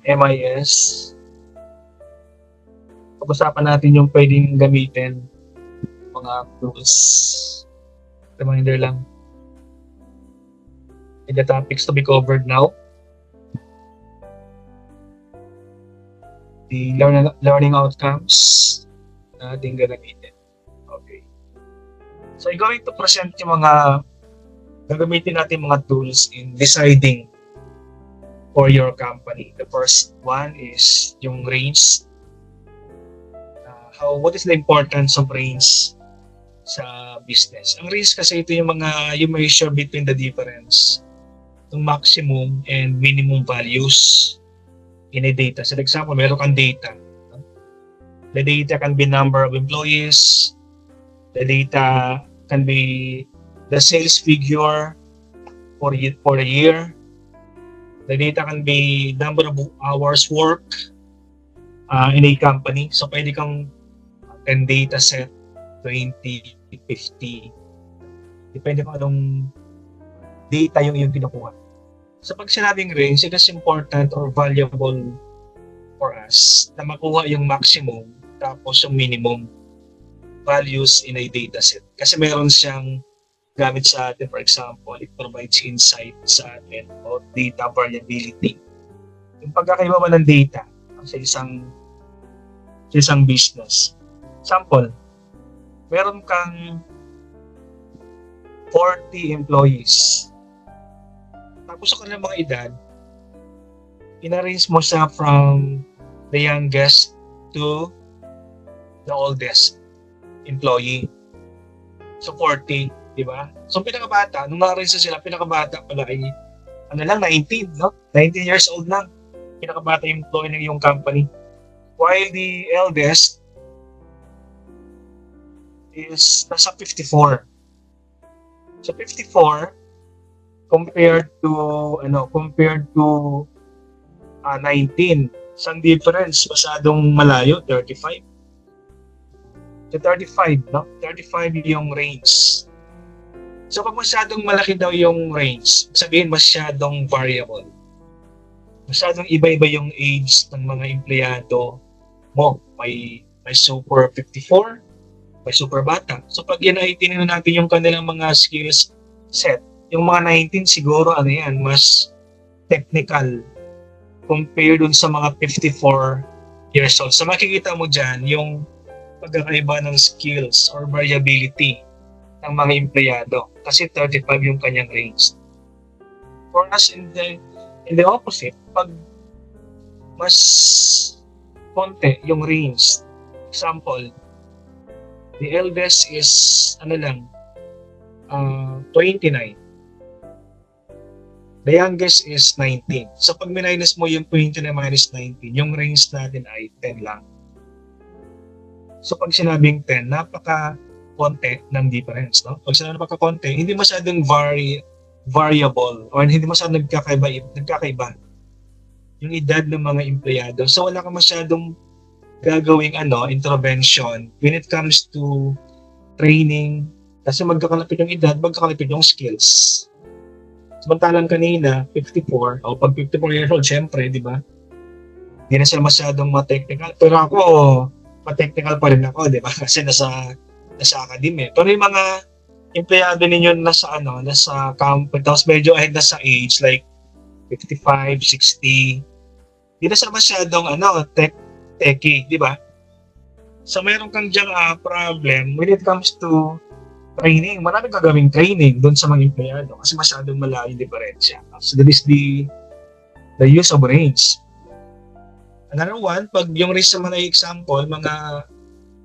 MIS, pag-usapan natin yung pwedeng gamitin, mga tools. Reminder lang. And the topics to be covered now. The learning outcomes na ating gagamitin. Okay. So, I'm going to present yung mga gagamitin natin mga tools in deciding for your company. The first one is yung range. What is the importance of range sa business? Ang range kasi ito yung mga you measure between the difference ng maximum and minimum values in a data. So, for example, meron kang data. The data can be number of employees. The data can be the sales figure for a year. The data can be number of hours work in a company. So, pwede kang 10 data set, 20, 50. Depende kung anong data yung kinukuha. So pag sinabing range, it is important or valuable for us na makuha yung maximum tapos yung minimum values in a data set. Kasi meron siyang gamit sa atin, for example, it provides insight sa atin about data variability. Yung pagkakaiba ng data sa isang business. Example, meron kang 40 employees. Tapos sa kanilang mga edad, in-arrange mo siya from the youngest to the oldest employee. So 40, di ba? So pinakabata, nung na-arrange sila, pinakabata pala ay 19, no? 19 years old lang. Pinakabata yung employee ng iyong company. While the eldest is nasa 54. So 54 compared to 19. Isang difference masyadong malayo, 35. So 35, no? 35 yung range. So pag masyadong malaki daw yung range, sabihin masyadong variable. Masyadong iba-iba yung age ng mga empleyado mo. May super 54, may super bata. So pag yan ay tinignan natin yung kanilang mga skills set, yung mga 19 siguro mas technical compared dun sa mga 54 years old. So makikita mo dyan yung pagkakaiba ng skills or variability ng mga empleyado kasi 35 yung kanyang range. For us in the opposite, pag mas konti yung range, example, the eldest is 29. The youngest is 19. So pag minus mo yung 29 minus 19, yung range natin ay 10 lang. So pag sinabing 10, napaka-konti ng difference, no? Pag sinabing napaka-konti, hindi masyadong variable or hindi masyadong nagkakaiba yung edad ng mga empleyado. So wala ka masyadong gagawing intervention when it comes to training kasi magkakalapit yung edad, magkakalapit yung skills. Samantalang kanina, 54, o pag 54 years old, syempre, di ba? Hindi na sila masyadong ma-technical. Pero ako, ma-technical pa rin ako, di ba? Kasi nasa academy. Pero yung mga empleyado ninyo nasa company, tapos medyo ahead na sa age, like 55, 60, hindi na sila masyadong techie, di ba? So meron kang diyang problem when it comes to training. Marami gagawing training doon sa mga empleyado kasi masyadong malayo yung diferensya. So that is the use of range. Another one, pag yung range naman ay example, mga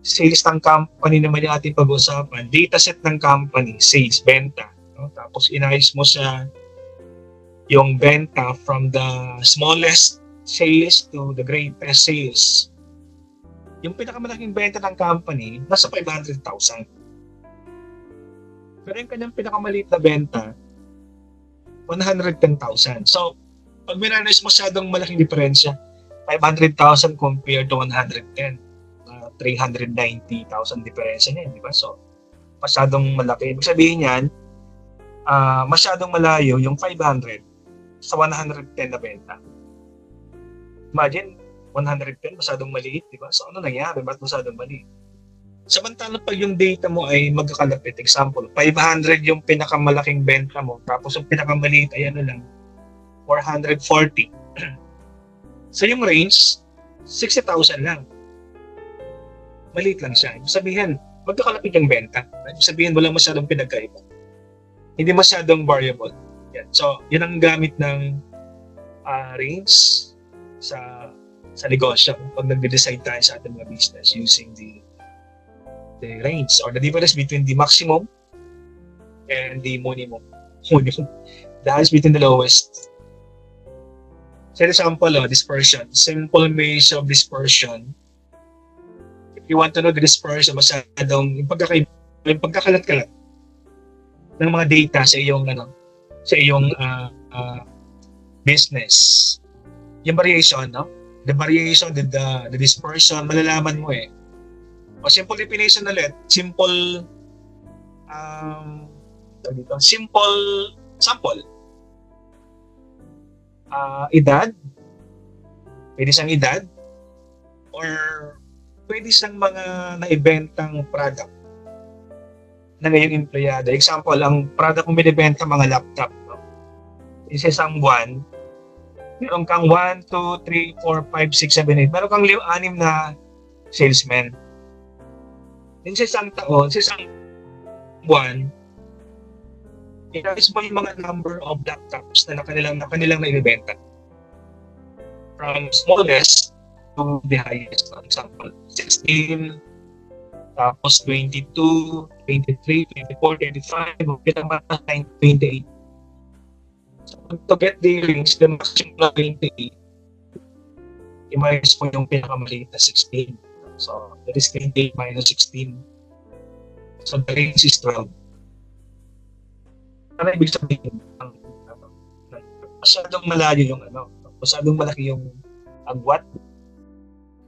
sales ng company naman yung ating pag-usapan, data set ng company, sales, benta. No? Tapos inayos mo sa yung benta from the smallest sales to the greatest sales. Yung pinakamalaking benta ng company, nasa 500,000. Pero yung kanyang pinakamaliit na benta, 110,000. So, pag minanayos masyadong malaking diferensya, 500,000 compared to 110. 390,000 diferensya niya, di ba? So, masyadong malaki. Ibig sabihin yan, masyadong malayo yung 500 sa 110 na benta. Imagine, 110, masyadong maliit, di ba? So ano nangyari? Ba't masyadong maliit? Samantalang pag yung data mo ay magkakalapit, example, 500 yung pinakamalaking benta mo, tapos yung pinakamaliit ay ano lang, 440. So yung range, 60,000 lang. Maliit lang siya. Ibig sabihin, magkakalapit yung benta. Ibig sabihin, wala masyadong pinagkaiba. Hindi masyadong variable. Yan. So, yun ang gamit ng range sa negosyo pag nagde-decide tayo sa ating mga business using the range or the difference between the maximum and the minimum. The difference between the lowest. For example, dispersion. Simple measure of dispersion. If you want to know the dispersion, masyadong yung pagkakalat-kalat ng mga data sa iyong business. Yung variation, no? The variation, the dispersion, malalaman mo eh. O simple definition ulit, simple sample. Edad, pwede siyang edad, or pwede siyang mga naibentang product na ngayong empleyado. Example, ang product mo binibenta mga laptop. No? Isa isang buwan, meron kang 1, 2, 3, 4, 5, 6, 7, 8. Meron kang 6 na salesmen. Din sa isang taon, sa isang buwan, i-raise mo yung mga number of laptops na kanilang naibibenta. From smallest to the highest. For example, 16, tapos 22, 23, 24, 25, pinamata 28. So, to get the range, the maximum na 28, i-minus mo yung pinakamaliit na 16. So, that is 28 minus 16. So, the range is 12. Ano ibig sabihin? Masyadong malayo yung masyadong malaki yung agwat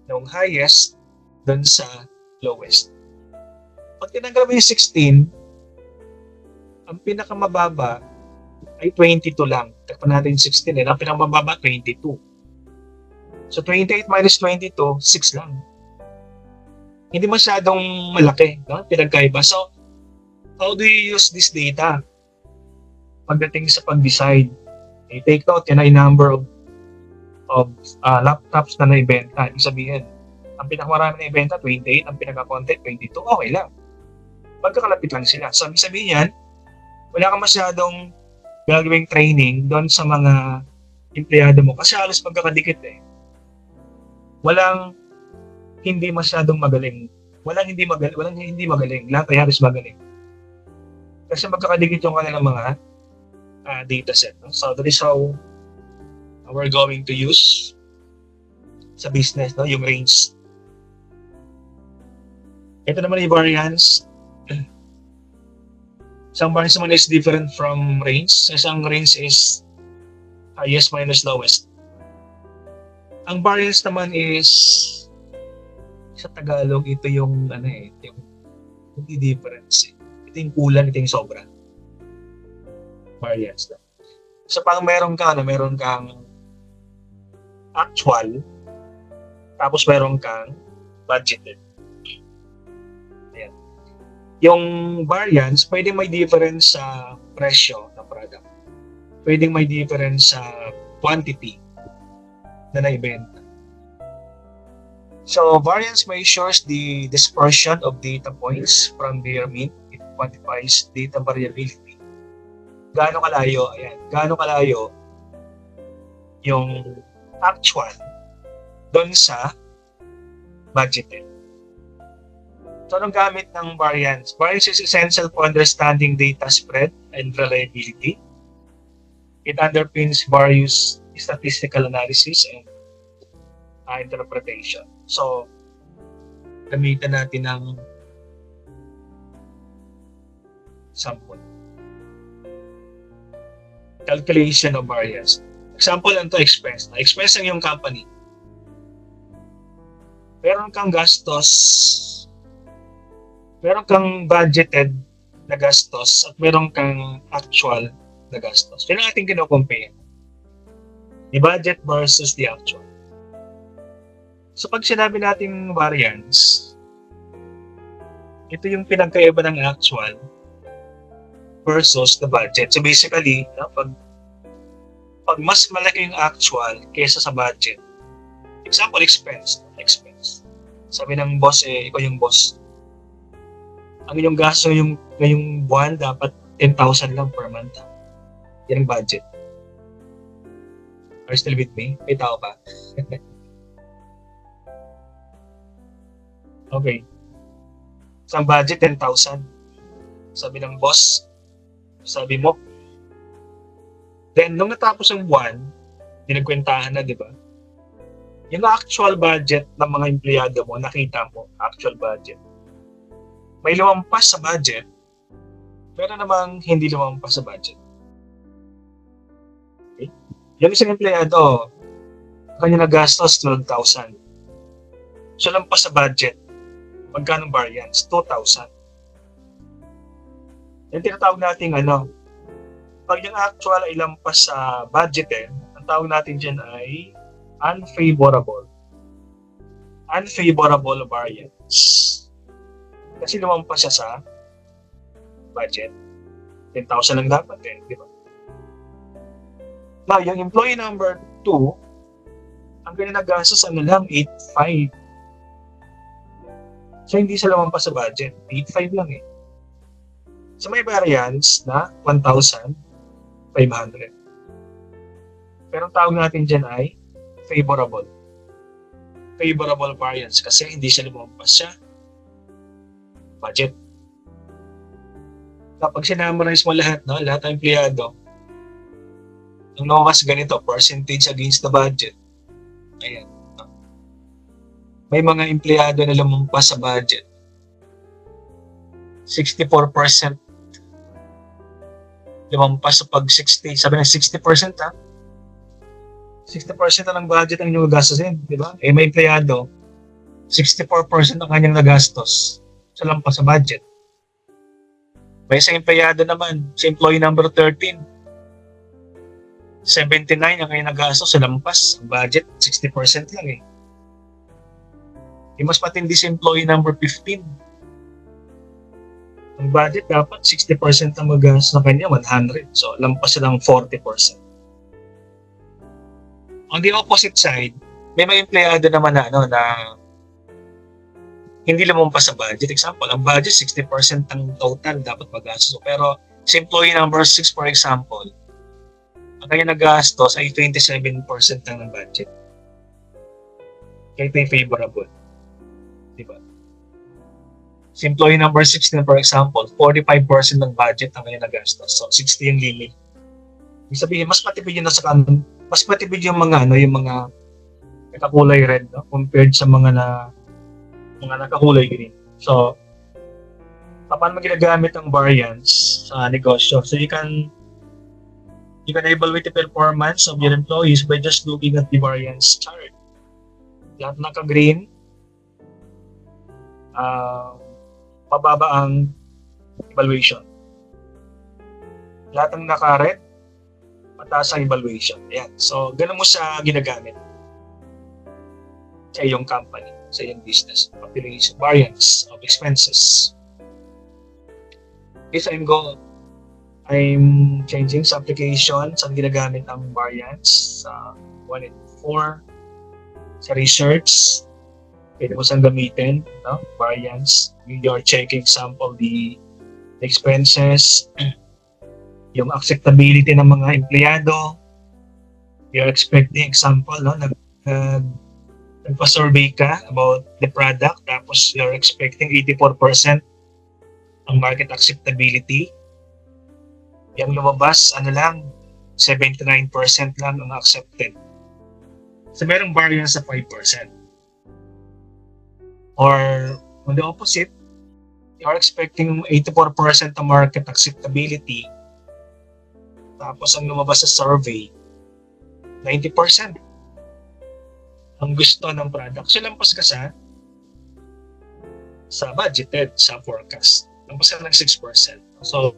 ng highest dun sa lowest. Pag tinanggal mo yung 16, ang pinakamababa ay 22 lang. Takpan natin yung 16 ang pinakamababa 22. So 28 minus 22, 6 lang. Hindi masyadong malaki, no? Pinagkaiba. So, how do you use this data? Pagdating sa pag-decide, take note, yan ay number of laptops na naibenta. Ibig sabihin, ang pinakamarami na ibenta, 28, ang pinaka-content, 22, okay lang. Magkakalapit lang sila. So, ibig sabihin yan, wala kang masyadong gagawing training doon sa mga empleyado mo kasi halos magkakadikit eh. Walang hindi masyadong magaling. Walang hindi magaling. Lahat ay halos magaling. Kasi magkakadikit yung kanilang mga data set. No? So that is how we're going to use sa business, no? Yung range. Ito naman yung variance. Isang variance naman is different from range. Isang range is highest minus lowest. Ang variance naman is sa Tagalog, ito yung yung difference. Ito yung kulang, ito yung sobra. Variance na. So pag meron kang actual, tapos meron kang budgeted. Ayan. Yung variance, pwedeng may difference sa presyo ng product. Pwedeng may difference sa quantity na naibenta. So variance measures the dispersion of data points from their mean. It quantifies data variability. Gaano kalayo yung actual doon sa budgeted. So, anong gamit ng variance? Variance is essential for understanding data spread and reliability. It underpins various statistical analysis and interpretation. So, gamitan natin ng sample. Calculation of variance. Example lang to expense. Expense ng yung company. Meron kang gastos, meron kang budgeted na gastos at meron kang actual na gastos. Yun ang ating kino-compare. The budget versus the actual. So pag sinabi nating variance, ito yung pinagkaiba ng actual versus the budget. So basically, pag mas malaki yung actual kaysa sa budget, example, expense. Sabi ng boss, ikaw yung boss. Ang inyong gasto ngayong buwan, dapat 10,000 lang per month. Yan ang budget. Are you still with me? May tao pa? Okay. So, ang budget, 10,000. Sabi ng boss, sabi mo. Then, nung natapos ang buwan, dinagkwentahan na, di ba? Yung actual budget ng mga empleyado mo, nakita mo, actual budget. May lumampas sa budget, pero namang hindi lumampas sa budget. Okay? Yung isang empleyado, kanya nagastos 12,000. So, lampas sa budget. Magkano variance? 2,000. Yung tinatawag natin pag yung actual ay lampas sa budget, ang tawag natin dyan ay unfavorable variance. Kasi lumampas siya sa budget. 10,000 lang dapat di ba? Now, yung employee number 2, ang kanya nagastos lang, 8,500. So, hindi siya lumampas sa budget. 8,500 lang So, may variance na 1,500. Pero ang tawag natin dyan ay favorable variance kasi hindi siya lumampas sa budget. Kapag sinamarize mo lahat ng empleyado, ang lumabas ganito, percentage against the budget. Ayan. May mga empleyado na lumampas sa budget. 64% lumampas sa sabi ng 60% 60% na ng budget ang inyong gastusin, di ba? May empleyado, 64% ang kanyang nagastos sa lampas sa budget. May isang empleyado naman, si employee number 13, 79 ang kanyang nagastos sa lampas. Ang budget, 60% lang Yung mas matindi si employee number 15. Ang budget dapat 60% ang magastos na kanya, 100. So, lampas silang 40%. On the opposite side, may mga empleyado naman na hindi lumampas sa budget. Example, ang budget 60% ang total dapat magastos. Pero si employee number 6, for example, ang kanya nagastos ay 27% lang ng budget. Kaya ito yung favorable. Diba? Si employee number 16, for example, 45% ng budget ang kanya nagastos. So, 60 yung limit. Ibig sabihin, mas matipid yun mas matipid yung mga yung mga nakakulay red compared sa mga nakakulay green. So, paano mo ginagamit ang variance sa negosyo? So, you can evaluate the performance of your employees by just looking at the variance chart. Lahat naka-green, mababa ang evaluation. Lahat ng naka-red, mataas ang evaluation. Ayan. So, ganun mo siya ginagamit sa iyong company, sa iyong business. Population variance of expenses. Okay, so I'm changing sa application saan ginagamit ang variance sa 1 and 4. Sa research, pwede mo siyang gamitin, variance. You're checking sample the expenses, yung acceptability ng mga empleyado. You're expecting example, nagpa-survey ka about the product, tapos you're expecting 84% ang market acceptability. Yung lumabas, 79% lang ang accepted. So, merong variance sa 5%. Or, on the opposite, you're expecting 84% ang market acceptability. Tapos, ang lumabas sa survey, 90% ang gusto ng product. So, lampas ka sa budgeted, sa forecast. Lampas ka ng 6%. So,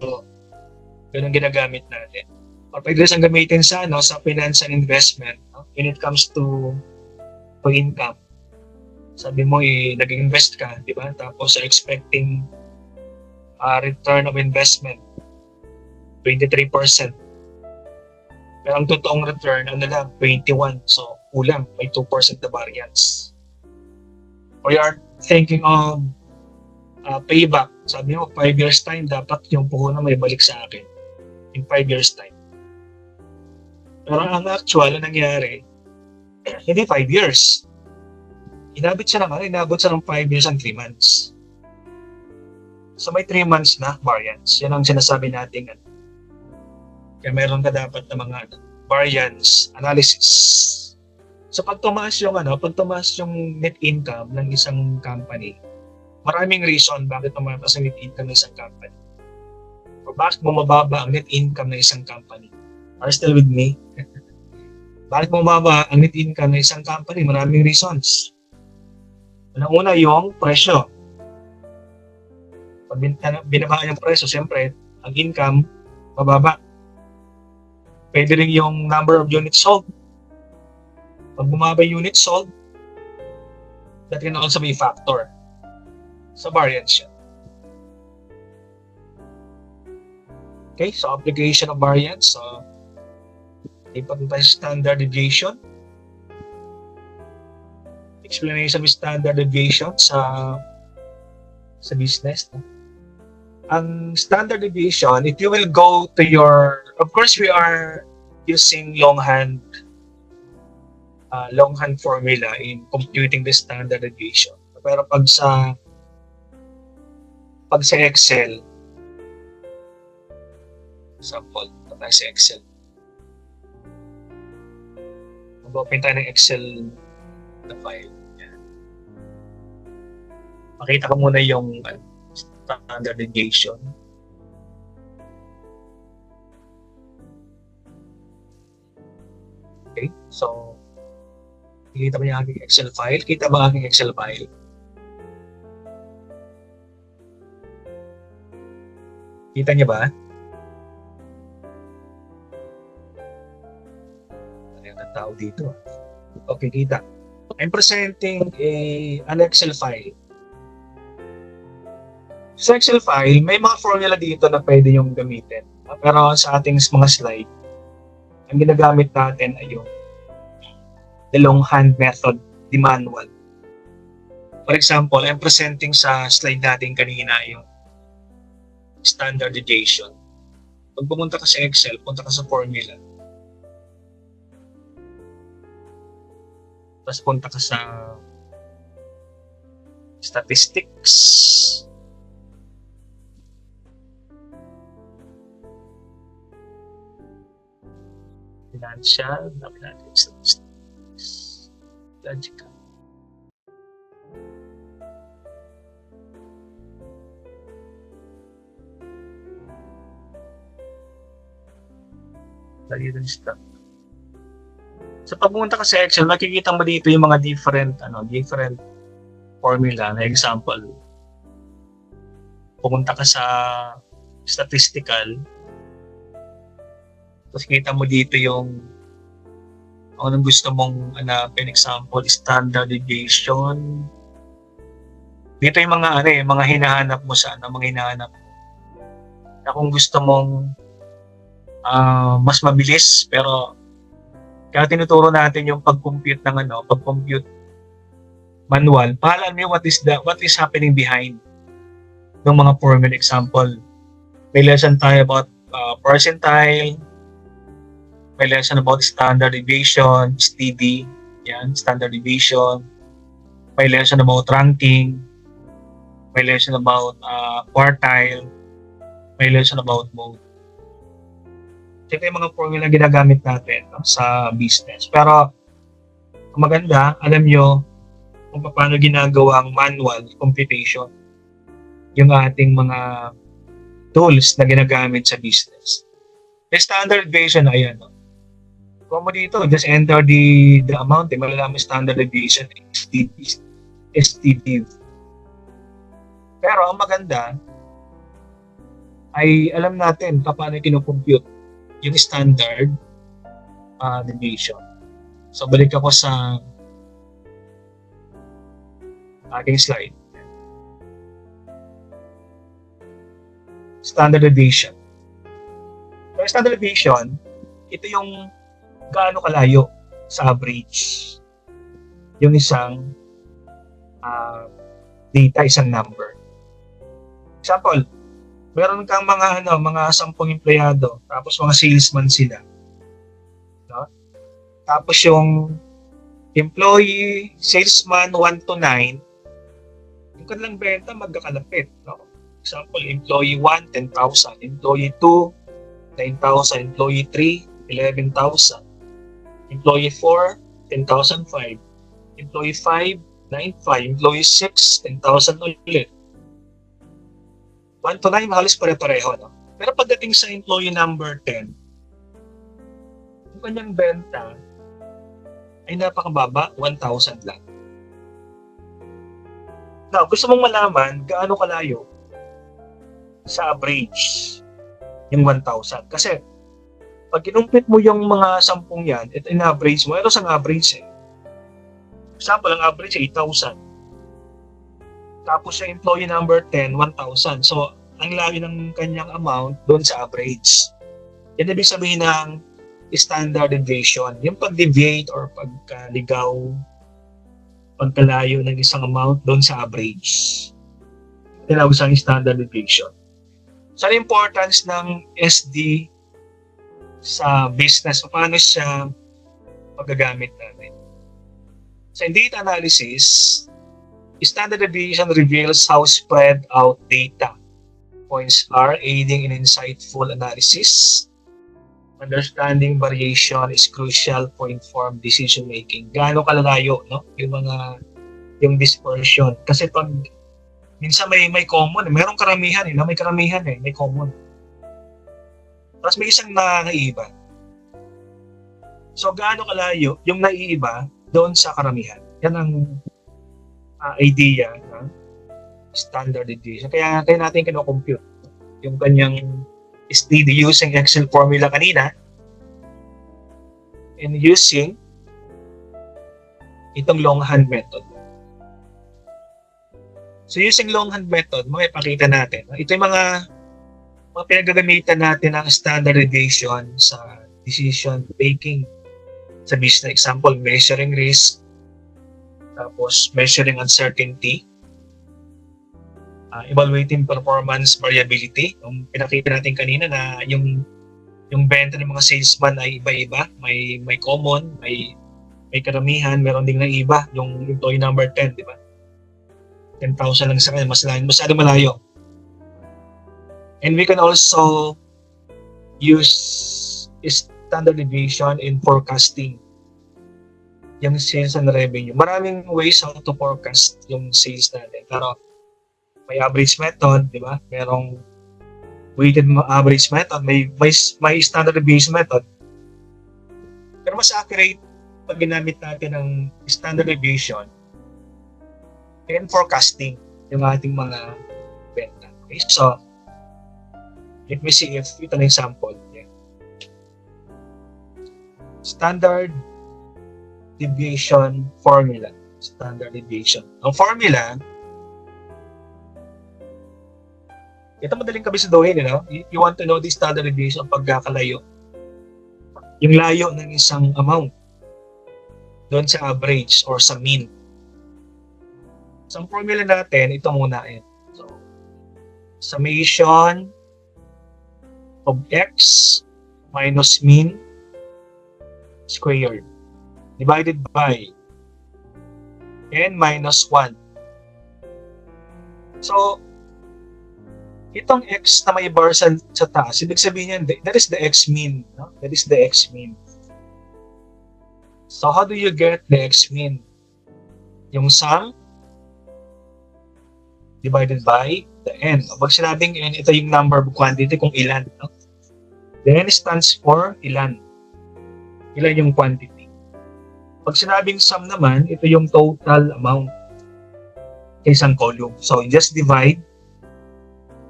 ganun ginagamit natin. Or pwede siyang gamitin sa finance and investment when it comes to income. Sabi mo, nag-invest ka, di ba? Tapos expecting return of investment, 23%. Pero ang totoong return, ano lang, 21. So, kulang, may 2% na variance. Or you are thinking of payback. Sabi mo, 5 years time, dapat yung puhunan may balik sa akin in 5 years time. Pero ang actual na nangyari, hindi 5 years. Inabot siya ng 5 years and 3 months. So may 3 months na variance. Yan ang sinasabi natin. Kaya meron ka dapat na mga variance analysis. So pag tumaas yung net income ng isang company, maraming reason bakit tumaas ang net income ng isang company. O bakit bumababa ang net income ng isang company. Are you still with me? Bakit bumababa ang net income ng isang company? Maraming reasons. Una yung presyo. Pag binabaan yung presyo, siyempre, ang income, mababa. Pwede rin yung number of units sold. Pag bumaba yung units sold, that can also be a factor sa variance siya. Okay, so application of variance. So, ipapunta tayo sa standard deviation. Explanation with standard deviation sa business. No? Ang standard deviation, if you will go to your, of course we are using longhand formula in computing the standard deviation. Pero pag sa Excel, example, tayo sa Excel. Mag-open tayo ng Excel na file. Yan. Makita ko muna yung standard deviation. Okay, so kita ba yung aking Excel file? Kita ba ang aking Excel file? Kita niyo ba? Ano yung tao dito? Okay, kita. I'm presenting an Excel file. Sa Excel file, may mga formula dito na pwede yung gamitin. Pero sa ating mga slide, ang ginagamit natin ay yung the longhand method, the manual. For example, I'm presenting sa slide natin kanina yung standard deviation. Pag pumunta ka sa Excel, punta ka sa formula. Tapos punta ka sa statistics. Financial, statistics. Logical. Lagi rin stuff. So pag pumunta ka sa Excel, makikita mo dito yung mga different formula na example. Pumunta ka sa statistical. Tapos kita mo dito yung anong gusto mong hanapin, example, standard deviation. Dito yung mga hinahanap mo sa mga hinahanap mo. Na kung gusto mong mas mabilis, pero kaya tinuturo natin yung pag-compute manual. Pahalaan mo what is happening behind ng mga formula. Example, may lesson tayo about percentile. May lesson about standard deviation, STD, yan, standard deviation. May lesson about ranking. May lesson about quartile. May lesson about mode. Ito yung mga formula ginagamit natin sa business. Pero maganda, alam nyo kung paano ginagawa ang manual computation. Yung ating mga tools na ginagamit sa business. The standard deviation, ayan. Kung mo dito, just enter the amount, malalaman standard deviation, STD. Pero ang maganda ay alam natin paano kinocompute yung standard deviation. So balik ako sa Ating slide. Standard deviation. So, standard deviation, ito yung gaano kalayo sa average yung isang data, isang number. Example, meron kang mga 10 empleyado, tapos mga salesman sila. No? Tapos yung employee, salesman 1 to 9, yung kanilang benta magkakalapit. No? Example, employee 1, 10,000. Employee 2, 9,000. Employee 3, 11,000. Employee 4, 10,005. Employee 5, 9,500. Employee 6, 10,000 ulit. 1 to 9, halos pare-pareho. No? Pero pagdating sa employee number 10, yung kanyang benta ay napakababa, 1,000 lang. Now, gusto mong malaman gaano kalayo sa average yung 1,000. Kasi pag kinumpit mo yung mga 10 yan, ito in average mo, ito ang average eh. Example, ang average ay 8,000. Tapos yung employee number 10, 1,000. So, ang layo ng kanyang amount doon sa average. Yan ibig sabihin ng standard deviation. Yung pag-deviate or pagkaligaw, pagkalayo ng isang amount doon sa average. Tinawag sa standard deviation. So, ang importance ng SD sa business, paano siya paggagamit natin. So, in data analysis, standard deviation reveals how spread out data points are, aiding in insightful analysis. Understanding variation is crucial for informed decision making. Gaano kalalayo, no? Yung dispersion. Kasi pag minsan may common, merong karamihan may karamihan may common. Tapos may isang naiiba. So gaano kalayo yung naiiba doon sa karamihan. Yan ang idea ng standard deviation. Kaya natin kino-compute yung kanyang STD using Excel formula kanina and using itong longhand method. So using longhand method, makipakita natin. Ito yung mga pinagagamitan natin ng standard deviation sa decision making sa business. Example, measuring risk, tapos measuring uncertainty, evaluating performance variability. Yung pinakita natin kanina na yung benta ng mga salesman ay iba-iba, may common, may karamihan, meron ding naiba, yung employee number 10, di ba? 10,000 lang sa kanya, masyado malayo. And we can also use standard deviation in forecasting yung sales and revenue. Maraming ways how to forecast yung sales natin. Pero may average method, di ba? Merong weighted average method, may standard deviation method. Pero mas accurate pag ginamit natin ng standard deviation in forecasting yung ating mga benta. Okay? So, let me see if ito na yung sample. Yeah. Standard deviation formula. Standard deviation. Ang formula, ito madaling kabisiduhin, You want to know the standard deviation pagkakalayo. Yung layo ng isang amount doon sa average or sa mean. So, ang formula natin, ito muna So, summation of x minus mean squared divided by n minus 1. So, itong x na may bar sa taas, ibig sabihin yan, that is the x mean. No? That is the x mean. So, how do you get the x mean? Yung sum divided by the n. Pag sinabing n, ito yung number of quantity kung ilan. No? The n stands for ilan. Ilan yung quantity. Pag sinabing sum naman, ito yung total amount sa isang column. So, you just divide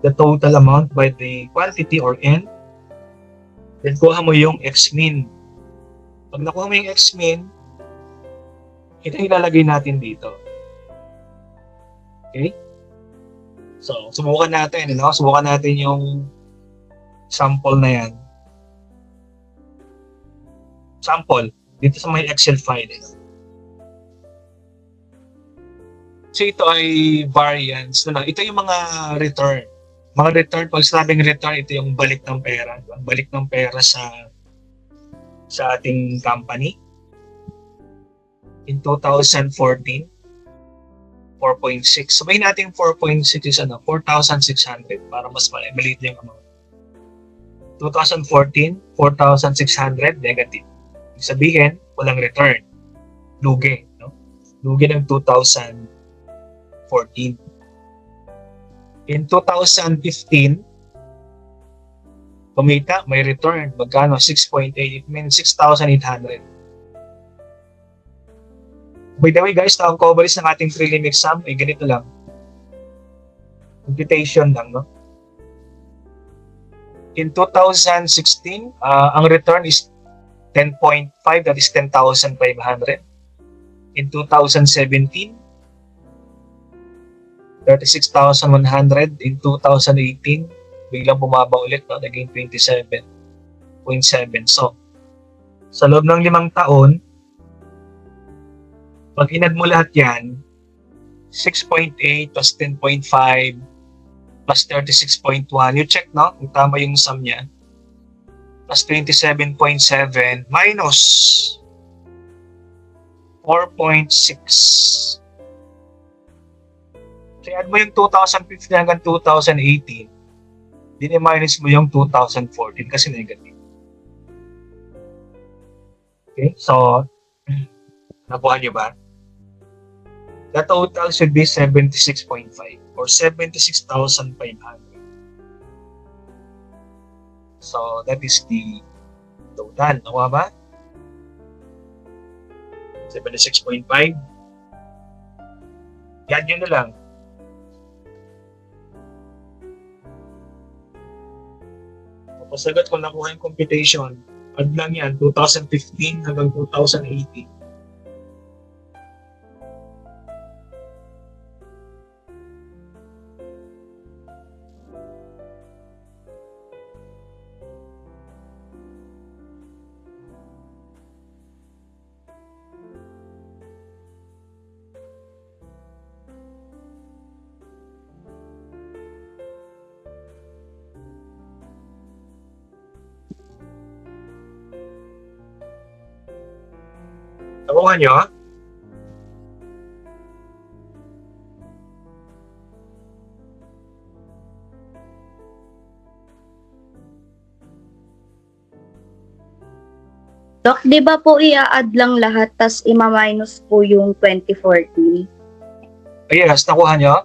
the total amount by the quantity or n. Then, kuha mo yung x mean. Pag nakuha mo yung x mean, ito yung ilalagay natin dito. Okay? So, subukan natin, no? Subukan natin yung sample na yan. Sample, dito sa may Excel file. So, ito ay variance. Ito yung mga return. Mga return, pag sinabing return, ito yung balik ng pera. Diba? Balik ng pera sa ating company. In 2014, 4.6. Sabihin natin 4.6 is 4,600 para mas maliit yung amount. 2014, 4,600 negative. Ibig sabihin, walang return. Lugi. No? Lugi ng 2014. In 2015, kumita, may return. Magkano? 6.8. It means 6,800. By the way guys, ang coverage ng ating prelim exam ay ganito lang. Computation lang, no? In 2016, ang return is 10.5, that is 10,500. In 2017, 36,100. In 2018, biglang bumaba ulit, no? Naging 27.7. So, sa loob ng 5 taon, pag inad mo lahat yan, 6.8 plus 10.5 plus 36.1, you check, no? Kung tama yung sum niya. Plus 27.7 minus 4.6. So, add mo yung 2015 hanggang 2018, din-minus mo yung 2014 kasi negative. Okay? So, nakuha niyo ba? The total should be 76.5 or 76,500. So, that is the total. Nakuha ba? 76.5. Yan yun na lang. Pasagot kung nakuha yung computation, add lang yan, 2015 hanggang 2018. Nakuha nyo? Dok, di ba po i-add lang lahat tas ima-minus po yung 2014? Yes, nakuha nyo?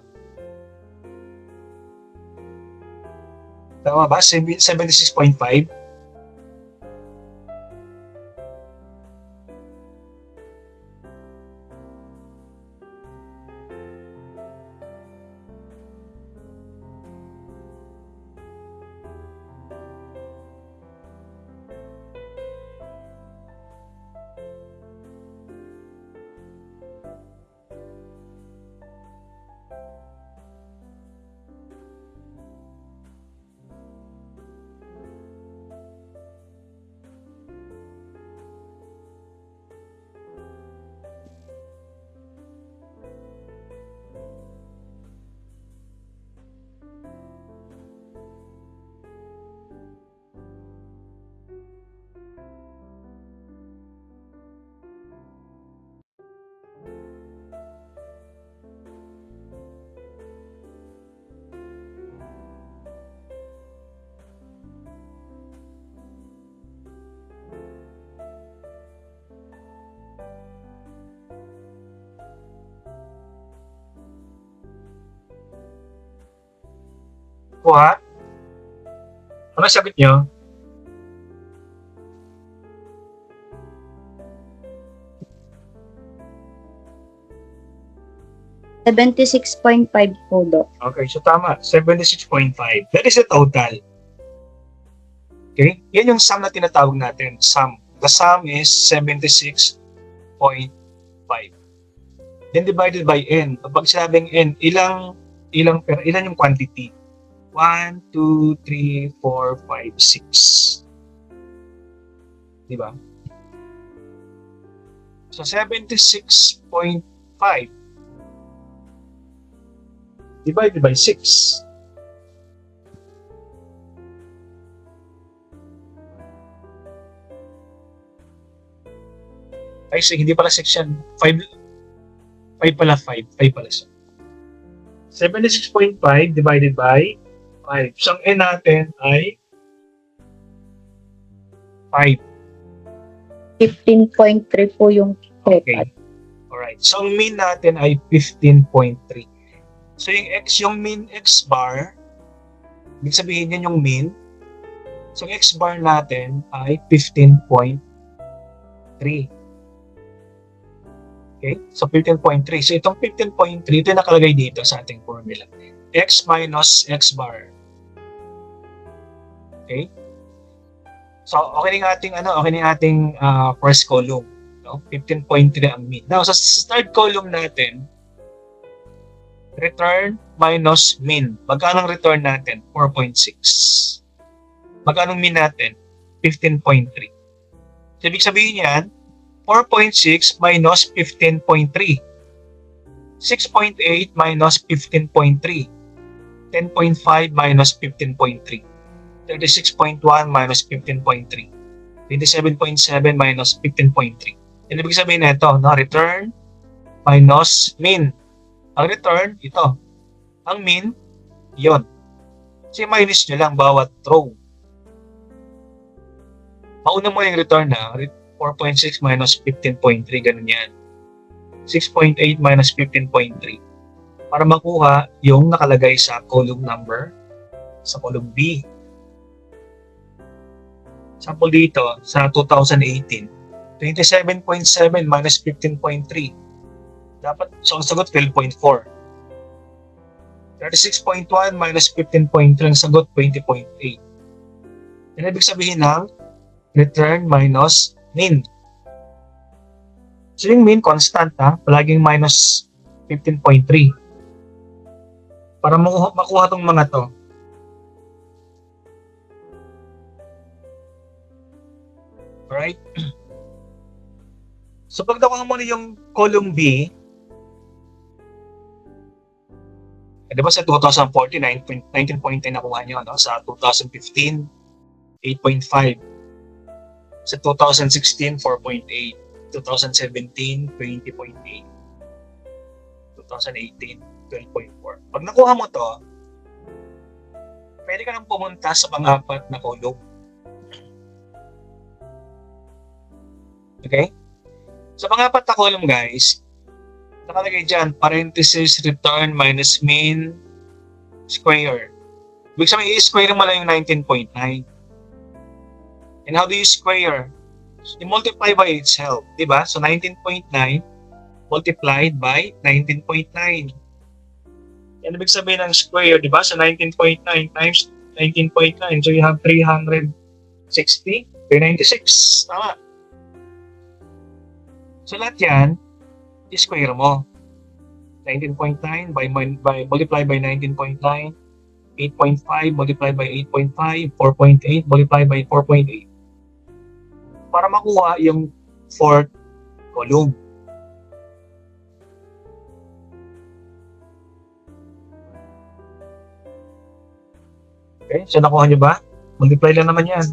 Tama ba? 76.5? Kuha? Ano sagot nyo? $76.5 po, Dok. Okay, so tama. 76.5. That is the total. Okay? Yan yung sum na tinatawag natin. Sum. The sum is 76.5. then divided by n. Kapag sinabing n, ilan yung quantity? 1, 2, 3, 4, 5, 6. Di ba? So 76.5 divided by 6. Ay, so hindi pala 6 yan. 5 pala, 5 pala siya. 76.5 divided by 5. So, ang n natin ay 5. 15.3 po yung Okay. Alright. So, ang mean natin ay 15.3. So, yung mean x bar, ibig sabihin yan yung mean. So, yung x bar natin ay 15.3. Okay? So, 15.3. So, itong 15.3, ito yung nakalagay dito sa ating formula. X minus x bar. Okay? So, okay na yung ating first column. No? 15.3 ang mean. Now, sa third column natin, return minus mean. Magkano ang return natin? 4.6. Magkano ang mean natin? 15.3. So, ibig sabihin yan, 4.6 minus 15.3. 6.8 minus 15.3. 10.5 minus 15.3. 36.1 minus 15.3. 27.7 minus 15.3. Yan ibig sabihin na ito, no? Return minus mean. Ang return, ito. Ang mean, yon. Kasi minus nyo lang bawat row. Mauna mo yung return na 4.6 minus 15.3, ganun yan. 6.8 minus 15.3. Para makuha yung nakalagay sa column number, sa column B. Sample dito, sa 2018, 27.7 minus 15.3. Dapat, so ang sagot 12.4. 36.1 minus 15.3, ang sagot 20.8. Yan ibig sabihin ng return minus mean. So yung mean constant, palaging minus 15.3. Para makuha tong mga to. Alright? So pag nakuha mo na yung column B, di ba sa 2014, 19.10 nakuha nyo, no? Sa 2015, 8.5. Sa 2016, 4.8. 2017, 20.8. 2018, 12.4. Pag nakuha mo to, pwede ka nang pumunta sa pang-apat na column. Okay? Sa pang-apat na column, guys, nakalagay dyan, parenthesis, return minus mean, square. Ibig sabihin, i-square mo lang yung 19.9. And how do you square? I-multiply by itself, di ba? So, 19.9 multiplied by 19.9. Yan ibig sabihin ng square, di ba? So, 19.9 times 19.9. So, you have 360, 396. Tama. So, lahat yan, i-square mo. 19.9 by multiply by 19.9, 8.5 multiply by 8.5, 4.8 multiply by 4.8. Para makuha yung fourth column. Okay, so nakuha nyo ba? Multiply lang naman yan.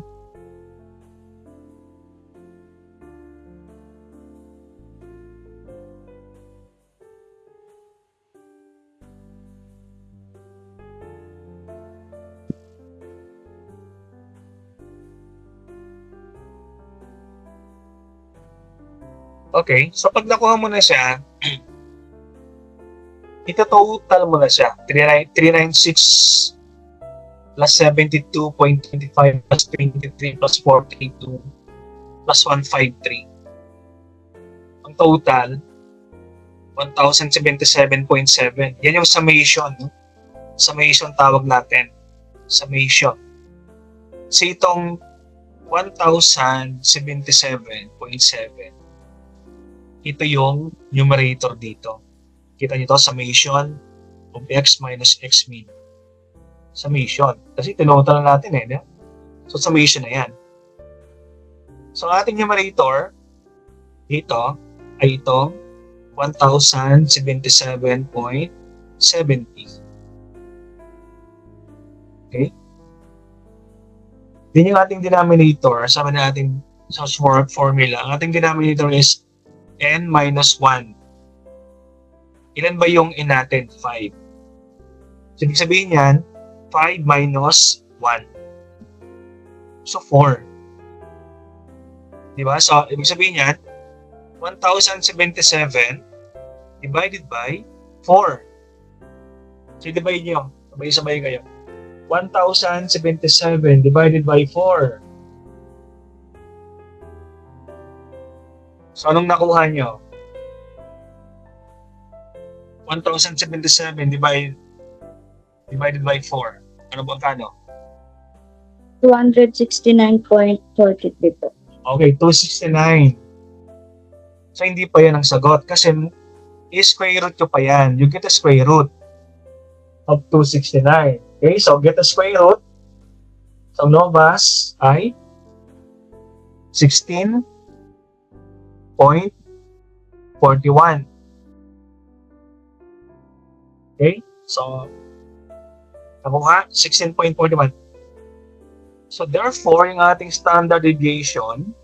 Okay, so pag nakuha mo na siya, ito-total mo na siya. 396 plus 72.25 plus 23 plus 42 plus 153. Ang total, 1,077.7. Yan yung summation. No? Summation tawag natin. Summation. So itong 1,077.7, ito yung numerator dito. Kita niyo to, summation of x minus x min. Summation. Kasi tinotal natin eh. Di ba? So, summation na yan. So, ang ating numerator dito ay itong 1,077.70. Okay? Din yung ating denominator, sabi natin sa short formula, ang ating denominator is n minus 1. Ilan ba yung n natin? 5. So, ibig sabihin yan, 5 minus 1. So, 4. Diba? So, ibig sabihin yan, 1,077 divided by 4. So, divide nyo. Sabay-sabay kayo. 1,077 divided by 4. So, anong nakuha nyo? 1,077 divided by 4. Ano bang kano? 269.43 po. Okay, 269. So, hindi pa yan ang sagot kasi i-square root ko pa yan. You get a square root of 269. Okay, so get a square root. So, novas ay 16.41. Okay, so nakuha 16.41. So, therefore, yung ating standard deviation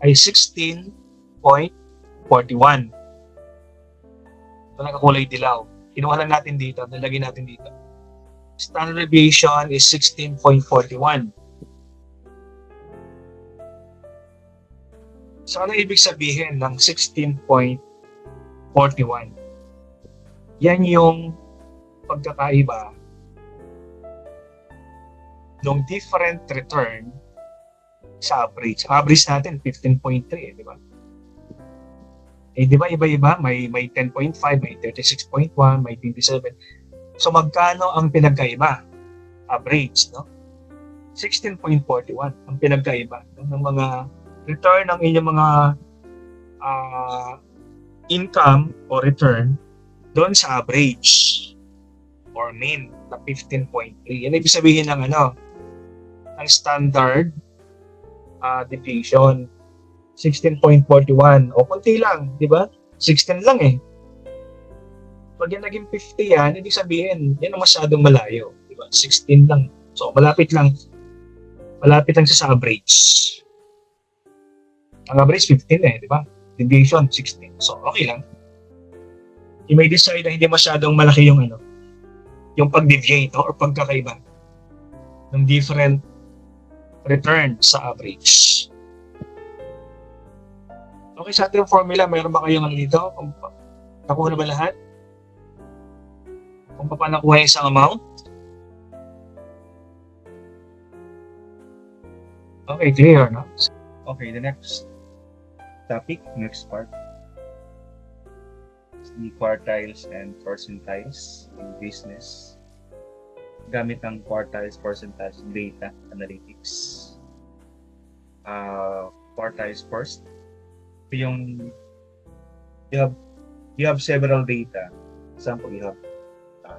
ay 16.41. Ito nakakulay dilaw. Kinuha lang natin dito, nalagay natin dito. Standard deviation is 16.41. So, ano ibig sabihin ng 16.41? Yan yung pagkakaiba ng different return sa average. Average natin, 15.3, di ba? Eh, di ba, iba-iba? May 10.5, may 36.1, may 27. So, magkano ang pinagkaiba? Average, no? 16.41 ang pinagkaiba ng mga return ng inyong mga income o return doon sa average or mean na 15.3. Yan ibig sabihin ng ang standard deviation. 16.41. O konti lang, di ba? 16 lang eh. Pag yan naging 50 yan, ibig sabihin, yan ang masyadong malayo. Di ba? 16 lang. So, malapit lang. Malapit lang siya sa average. Ang average 15 eh, di ba? Deviation 16. So, okay lang. You may decide na hindi masyadong malaki yung yung pag-deviate or pagkakaiba ng different return sa average. Okay, sa ating formula, mayroon ba kayong dito? Nakuha na ba lahat? Kung paano nakuha yung isang amount? Okay, clear, no? Okay, the next topic, next part. The quartiles and percentiles in business. Gamit ang quartiles, percentiles, data analytics. Quartiles first. You have several data. Example, you have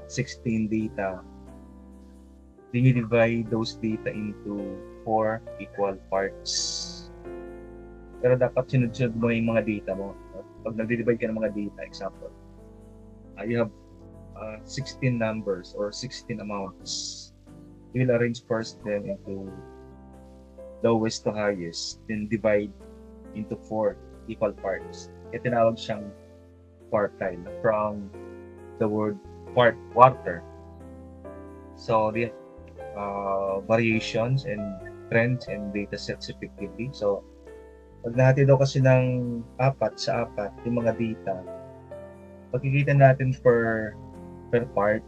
16 data. Then you divide those data into 4 equal parts. Pero dapat sinunod mo yung mga data mo. Pag nag-divide ka ng mga data, example, you have 16 numbers or 16 amounts. You will arrange first them into lowest to highest, then divide into 4 equal parts. Ito tinawag siyang quartile from the word quarter. So, the variations and trends and data sets effectively. So, pag natin daw kasi ng 4 sa 4 yung mga data, pagkikita natin per part.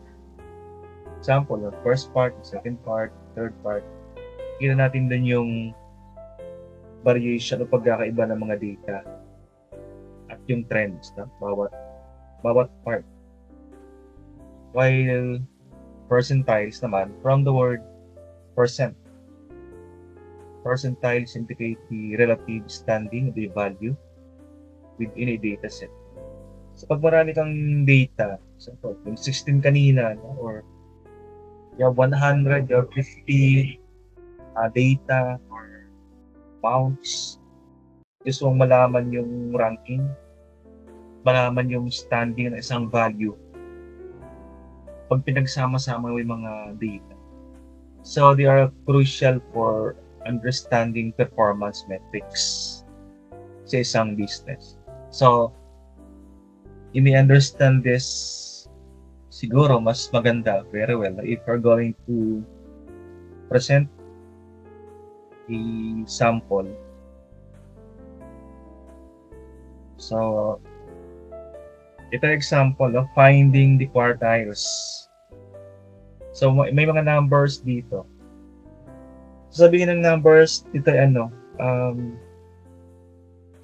Example, the first part, second part, third part. Kita natin dun yung variation o pagkakaiba ng mga data at yung trends na bawat part. While percentiles naman, from the word percent. Percentiles indicate the relative standing of the value within a data set. So pag marami kang data, so yung 16 kanina, no, or you have 100, you have 50 data or bounds, gusto mong malaman yung ranking, malaman yung standing ng isang value pag pinagsama-sama mo yung mga data. So they are crucial for understanding performance metrics sa isang business. So you may understand this siguro mas maganda, very well, if you're going to present a sample. So ito example of finding the quartiles. So may mga numbers dito. So, sabihin ng numbers dito ay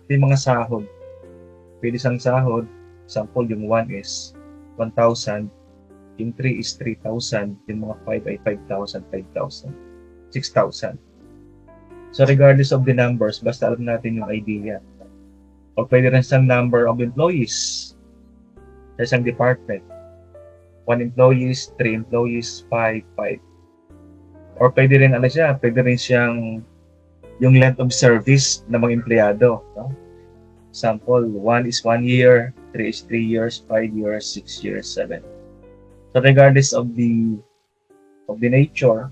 yung mga sahod. Pwede isang sahod. Example, yung 1 is 1,000, yung 3 is 3,000, yung mga 5 ay 5,000, 5,000, 6,000. So regardless of the numbers, basta alam natin yung idea. O pwede rin isang number of employees sa isang department. 1 employees, 3 employees, 5, 5. Or pwede rin pwede rin siyang yung length of service ng mga empleyado. No? Example, 1 is 1 year, 3 is 3 years, 5 years, 6 years, 7. So regardless of the nature,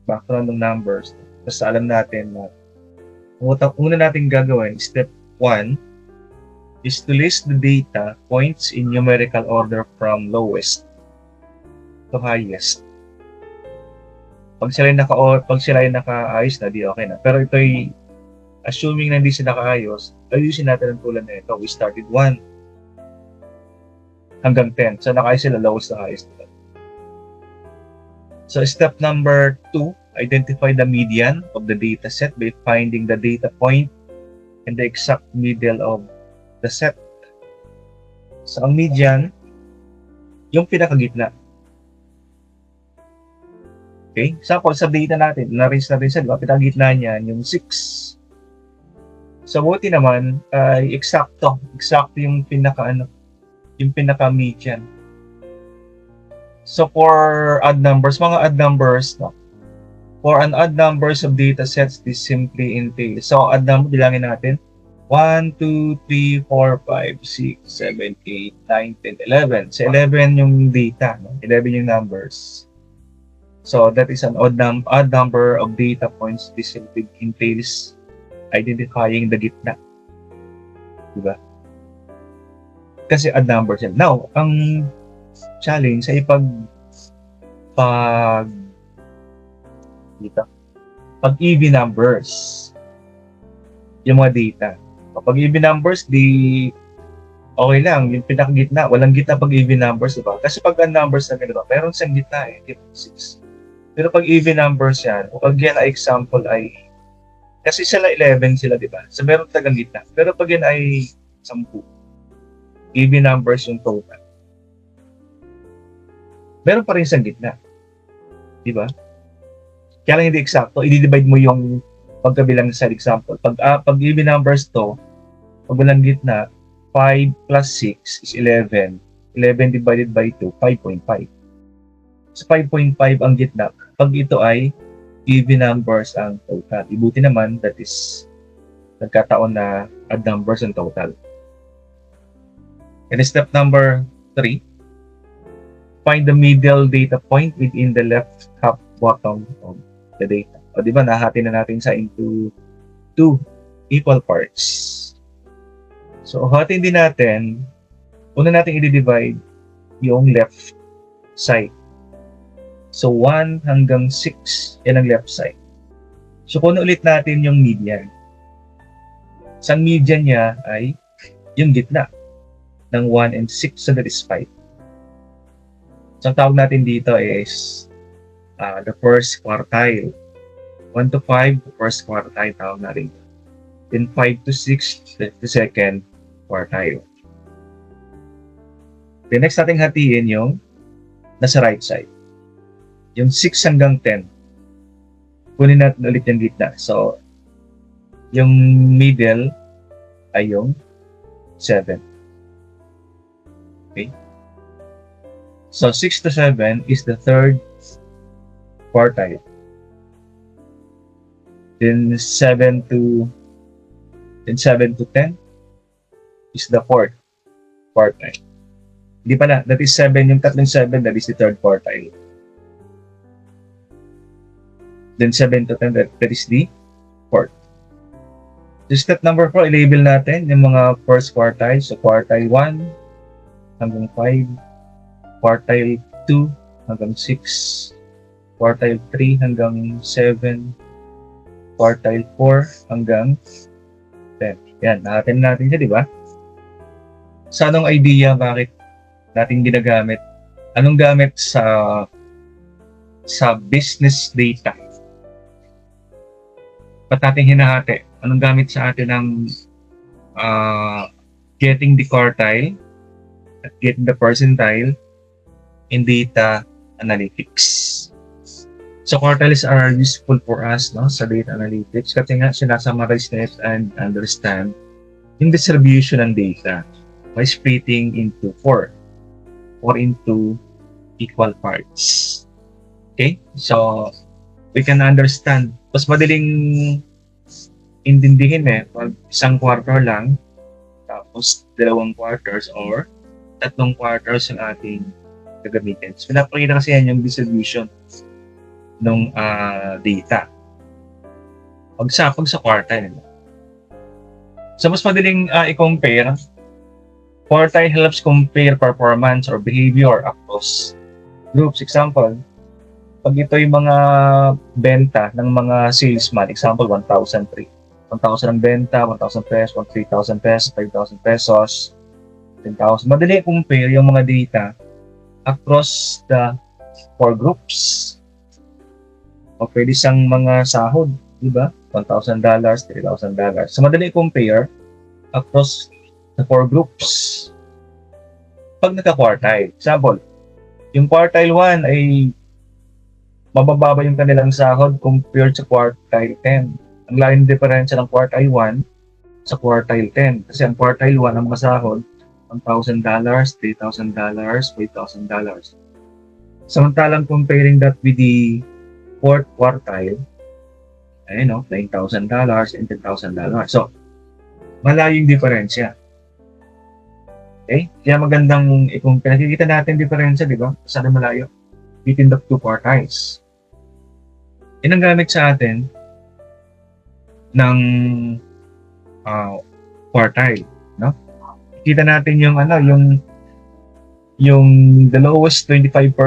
background ng numbers, basta alam natin na una natin gagawin, step 1, is to list the data points in numerical order from lowest to highest. Pag sila ay nakaayos na, di okay na. Pero ito'y assuming na hindi sila nakaayos, ayusin natin ang tulad na ito. We started 1 hanggang 10. So nakaayos sila, lowest to highest. So step number 2, identify the median of the data set by finding the data point and the exact middle of the set. So ang median, yung pinakagitna. Okay? Example, sa data natin, na-range natin siya, pinakagitna niyan, yung 6. So buti naman, eksakto yung pinaka-median. So for odd numbers, mga odd numbers, no? For an odd numbers of data sets, this simply entails. So odd number, bilangin natin. 1, 2, 3, 4, 5, 6, 7, 8, 9, 10, 11. So 11 yung data, no? 11 yung numbers. So that is an odd number of data points. This simply entails identifying the gitna. Diba? Kasi odd numbers yan. Now, ang challenge ay pag even numbers yung mga data. Pag even numbers, okay lang, yung pinakagitna, walang gitna pag even numbers, diba? Kasi pag numbers na ganito, meron siyang gitna eh, 6. Pero pag even numbers yan, pag yan ay example ay, kasi sila 11 sila, diba? So meron talagang gitna. Pero pag yan ay 10, even numbers yung total. Meron pa rin siyang gitna. Diba? Kaya lang hindi eksakto, i-divide mo yung pagkabilang sa example. Pag even numbers to, pag walang gitna, 5 plus 6 is 11. 11 divided by 2, 5.5. So 5.5 ang gitna. Pag ito ay even numbers ang total. Ibuti naman, that is nagkataon na odd numbers ang total. And step number 3, find the middle data point within the left half bottom of the data. O diba, nahati na natin sa into 2 equal parts. So, hatiin din natin, una natin i-divide yung left side. So, 1 hanggang 6, yan ang left side. So, kunin ulit natin yung median. Sa median niya ay yung gitna ng 1 and 6, so that is 5. So, ang tawag natin dito is the first quartile. 1 to 5, the first quartile tawag natin. Then 5 to 6, the second quartile. The next nating hatiin yung nasa right side. Yung 6 hanggang 10. Kunin natin ulit yung gitna. So, yung middle ay yung 7. Okay? So 6 to 7 is the third quartile. Then 7 to 10 is the fourth quartile. Hindi pala, that is 7, yung tatlong 7, that is the third quartile. Then 7 to 10, that is the fourth. So step number 4, i-label natin yung mga first quartile. So quartile 1 hanggang 5, quartile 2 hanggang 6, quartile 3 hanggang 7, quartile 4 hanggang 10. Yan, natin siya, di ba? Sa anong idea bakit natin ginagamit? Anong gamit sa business data? Ba't natin hinahati? Anong gamit sa atin ng getting the quartile at getting the percentile in data analytics? So quartiles are useful for us, no, sa data analytics kasi nga sinasummarize net and understand yung distribution ng data by splitting into 4 or into equal parts. Okay? So we can understand. Mas madaling intindihin pag isang quarter lang tapos 2 quarters or 3 quarters ang ating gagamitin. So pinapakita kasi yan yung distribution ng data. Pag sa quartile. So mas madaling i-compare. Quartile helps compare performance or behavior across groups. Example, pag ito yung mga benta ng mga salesman, example 1,003. 1,000 ang benta, 1,000 pesos, 3,000 pesos, 5,000 pesos, 10,000. Madali compare yung mga data across the 4 groups. O pwede siyang mga sahod, di ba? $1,000, $3,000. So madali compare across the 4 groups. Pag naka-quartile, example, yung quartile 1 ay mabababa yung kanilang sahod compared sa quartile 10. Ang laking diferensya ng quartile 1 sa quartile 10. Kasi ang quartile 1 ang masahod, $1,000, $3,000, $5,000. Samantalang comparing that with the fourth quartile, $9,000 and $10,000. So, malayong diferensya. Okay? Kaya magandang i-compare. Nakikita natin diferensya, di ba? Sana malayo between the 2 quartiles. Yan ang gamit sa atin ng quartile, no? Kita natin yung yung the lowest 25%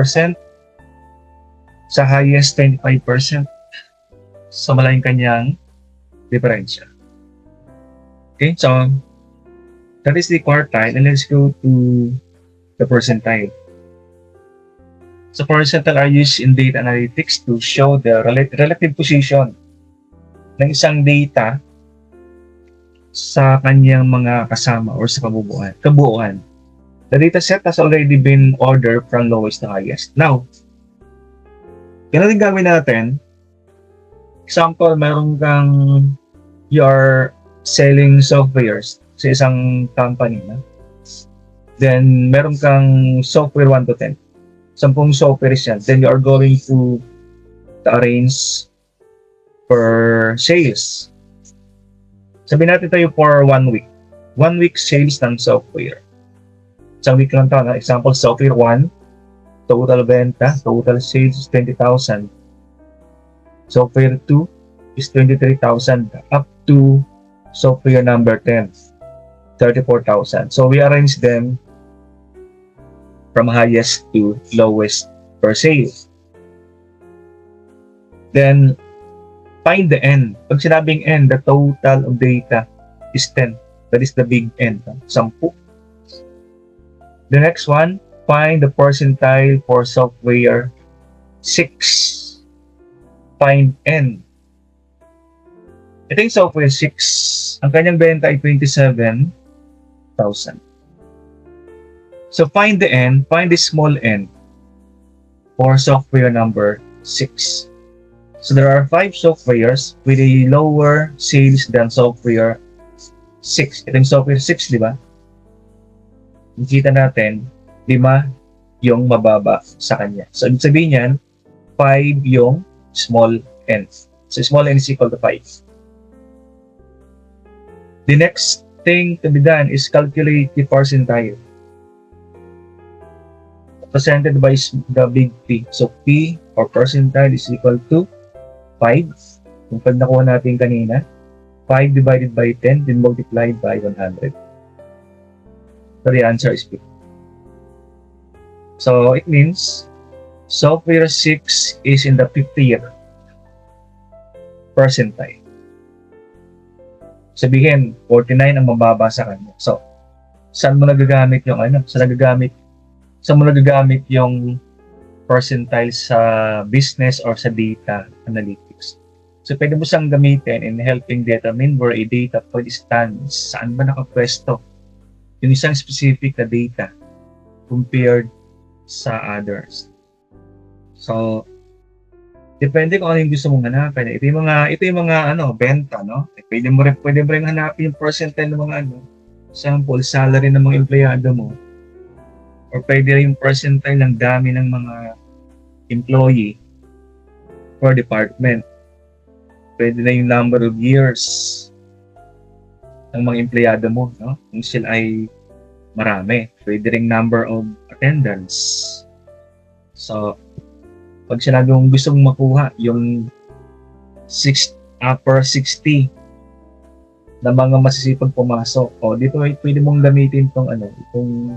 sa highest 25%. So malayong kanyang diferensya. Okay, so that is the quartile, and let's go to the percentile. So percentile are used in data analytics to show the relative position ng isang data sa kanyang mga kasama or sa kabuuan. The data set has already been ordered from lowest to highest. Now, ganun din gawin natin. Example, meron kang you're selling softwares sa isang company. No? Then, meron kang software 1 to 10. 10 softwares yan. Then, you are going to arrange per sales. Sabihin natin tayo for 1 week. 1 week sales ng software. Isang week lang ito. Example, software 1, total benta, total sales is 20,000. Software 2 is 23,000 up to software number 10, 34,000. So we arrange them from highest to lowest per sale. Then find the N. Pag sinabing N, the total of data is 10. That is the big N, 10. The next one, find the percentile for software 6. Find N. Ito yung software 6. Ang kanyang benta ay 27,000. So find the N, find the small n for software number 6. So there are 5 softwares with a lower sales than software 6. Ito yung software 6, di ba? Nakita natin, 5 yung mababa sa kanya. So, ibig sabihin yan, 5 yung small n. So, small n is equal to 5. The next thing to be done is calculate the percentile presented by the big P. So, P or percentile is equal to 5. Kung pag nakuha natin kanina, 5 divided by 10, then multiplied by 100. So, the answer is P. So, it means software 6 is in the 50th percentile. Sabihin, 49 ang mababa sa kanya. So, saan mo nagagamit yung saan mo nagagamit yung percentile sa business or sa data analytics? So, pwede mo siyang gamitin in helping determine where a data point stands. Saan ba nakapwesto yung isang specific na data compared sa others. So, depende kung ano yung gusto mong hanapin. Ito yung mga benta, no? Pwede mo rin hanapin yung percentile ng mga sample, salary ng mga empleyado mo. Or pwede rin yung percentile ng dami ng mga employee per department. Pwede na yung number of years ng mga empleyado mo, no? Kung sila ay marami. Pwede rin number of attendance. So, pag sinabi mong gusto mong makuha yung upper 60 na mga masisipag pumasok, o dito ay pwede mong gamitin itong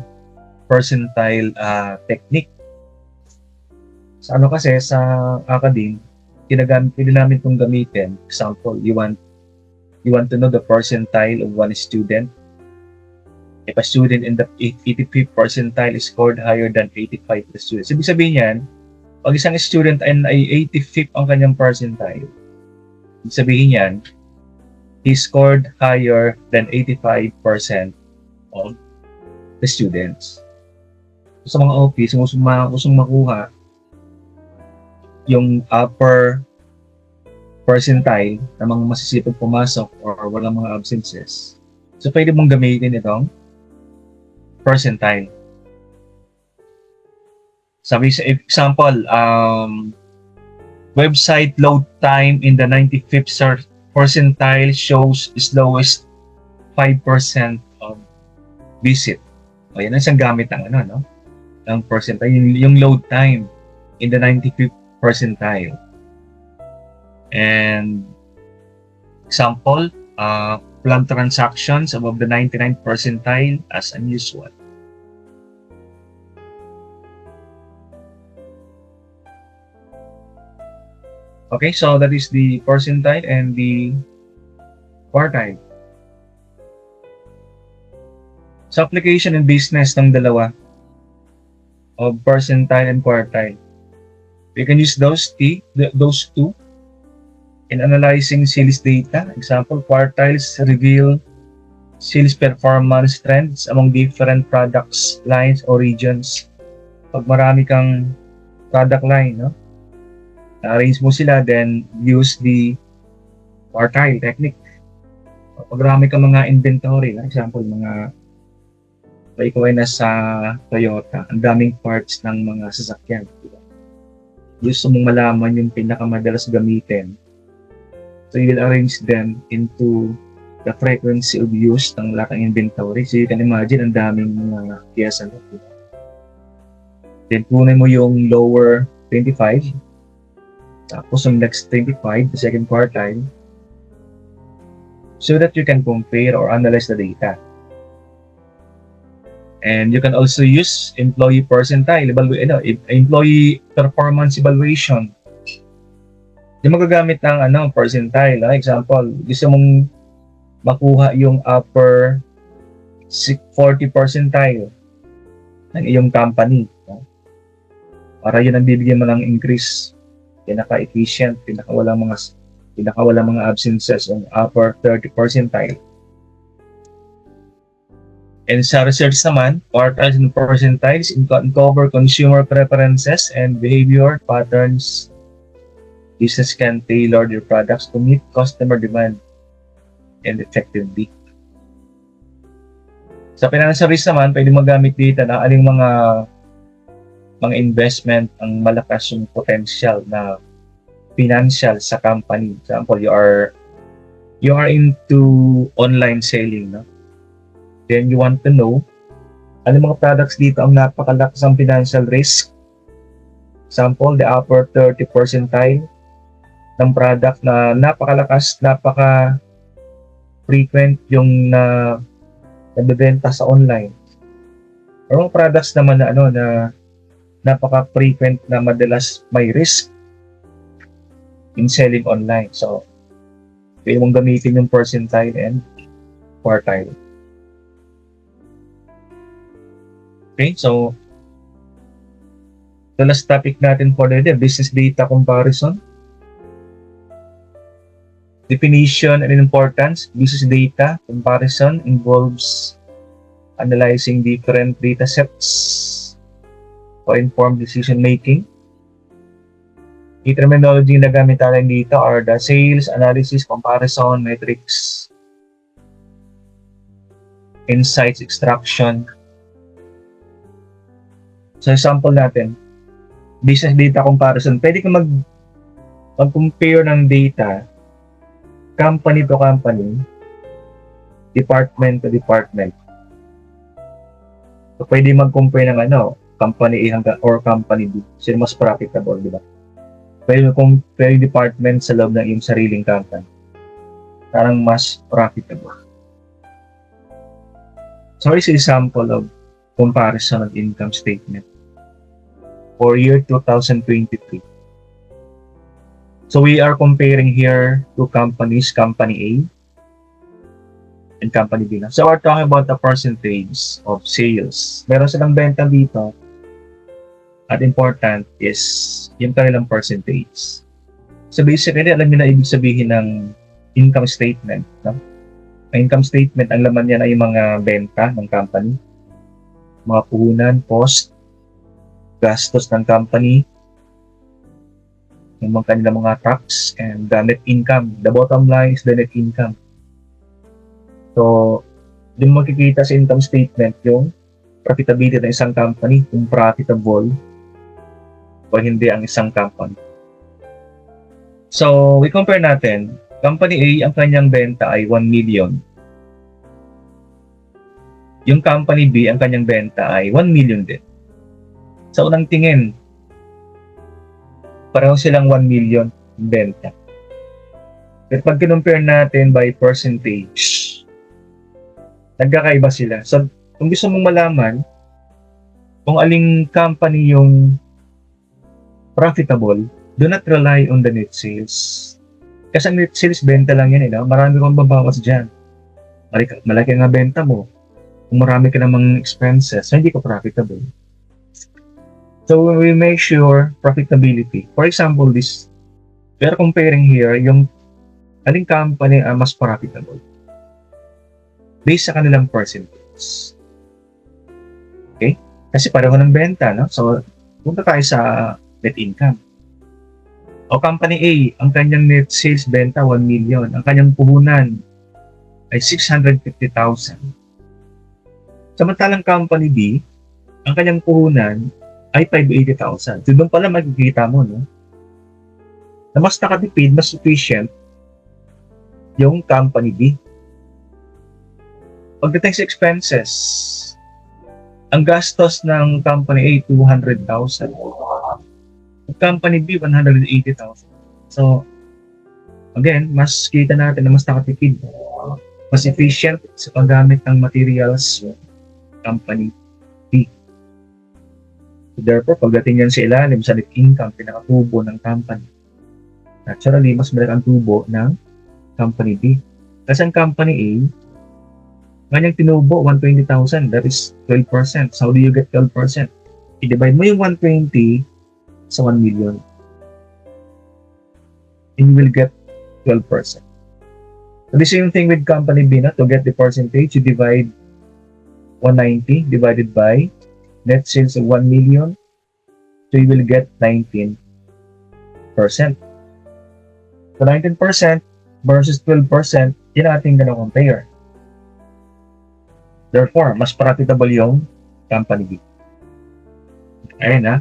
percentile technique. Sa kasi sa academe, pwede namin itong gamitin. Example, you want to know the percentile of one student. If a student in the 85th percentile is scored higher than 85 the students. Ibig sabihin yan, pag isang student ay 85th ang kanyang percentile, ibig sabihin yan, he scored higher than 85% of the students. Sa mga office, kung makuha yung upper percentile na mga masisipag pumasok or walang mga absences, so pwede mong gamitin itong percentile. Sabi sa example, website load time in the 95th percentile shows slowest 5% of visit. O yan ang isang gamit ng ng percentile, yung load time in the 95th percentile. And example, plug transactions above the 99th percentile as unusual. Okay, so that is the percentile and the quartile. Sa application and business ng dalawa of percentile and quartile, we can use those two in analyzing sales data. Example, quartiles reveal sales performance trends among different products, lines, or regions. Pag marami kang product line, no? Arrange mo sila, then use the quartile technique. Pag marami kang mga inventory, example, ikaw ay nasa Toyota, ang daming parts ng mga sasakyan. Diba? Gusto mong malaman yung pinakamadalas gamitin. So you will arrange them into the frequency of use ng laking inventory. So you can imagine, ang daming mga piyesa. Diba? Then kunin mo yung lower 25, tapos yung next 25, the second quartile, so that you can compare or analyze the data. And you can also use employee percentile, employee performance evaluation. Yung magagamit ng percentile. Example, gusto mong makuha yung upper 40 percentile ng iyong company. Para yun ang bibigyan mo ng increase, pinaka-efficient, pinaka-walang mga absences, yung upper 30 percentile. And sa research naman, quartiles and percentiles uncover consumer preferences and behavior patterns. Business can tailor their products to meet customer demand and effectively. Sa financial risk naman, pwede magamit dito na aling mga investment ang malakas yung potential na financial sa company. For example, you are into online selling, no? Then you want to know ano mga products dito ang napakalakas ang financial risk. Example, the upper 30 percentile ng product na napakalakas, napaka-frequent yung nabebenta sa online. Or mga products naman na na napaka-frequent na madalas may risk in selling online. So, pwede mong gamitin yung percentile and quartile. Okay, so the last topic natin for the day, business data comparison. Definition and importance. Business data comparison involves analyzing different data sets for informed decision making. The terminology na gamit natin dito are the sales, analysis, comparison, metrics, insights, extraction. So example natin, business data comparison. Pwede ka mag-compare ng data company to company, department to department. So pwede mag-compare ng company A or company B. Sino mas profitable, di ba? Pwede mag-compare department sa loob ng iyong sariling company. Parang mas profitable. So here's an example of comparison of income statement for year 2023. So we are comparing here two companies, company A and company B. So we're talking about the percentage of sales. Meron silang benta dito at important is yung kanilang percentage. So basically, alam niyo na ibig sabihin ng income statement. No? Ang income statement, ang laman niya ay yung mga benta ng company, mga puhunan, cost, gastos ng company, yung mga kanilang mga tax, and the net income. The bottom line is the net income. So, yung makikita sa income statement, yung profitability ng isang company, kung profitable o hindi ang isang company. So, we compare natin, company A, ang kanyang benta ay 1 million. Yung company B, ang kanyang benta ay 1 million din. Sa unang tingin, pareho silang 1 million benta. Pero pag kinumpare natin by percentage, nagkakaiba sila. So, kung gusto mong malaman kung aling company yung profitable, do not rely on the net sales. Kasi ang net sales, benta lang yan. Marami kang babawas dyan. Malaki nga benta mo. Kung marami ka namang expenses, hindi ka profitable. So we make sure profitability. For example, we are comparing here yung aling company ang mas profitable based sa kanilang percentage. Okay? Kasi pareho ng benta, no? So, punta tayo sa net income. O company A, ang kanyang net sales benta 1 million. Ang kanyang puhunan ay 650,000. Samantalang company B, ang kanyang puhunan ay 580,000. So doon pala makikita mo, no? Na mas nakatipid, mas sufficient yung company B. Pagdating sa expenses, ang gastos ng company A 200,000. Company B 180,000. So again, mas kita natin na mas nakatipid, mas efficient sa paggamit ng materials company B. So therefore, pagdating yan sa ilalim sa net income, pinakatubo ng company, naturally, mas malaki ang tubo ng company B. Kasi ang company A, kanyang tinubo, 120,000. That is 12%. So how do you get 12%? I-divide mo yung 120 sa 1 million. And you will get 12%. So the same thing with company B, na to get the percentage, you divide 190 divided by net sales of 1 million. So you will get 19%. So 19% versus 12%, yun ating gonna compare. Therefore, mas profitable yung company B. Ayun na.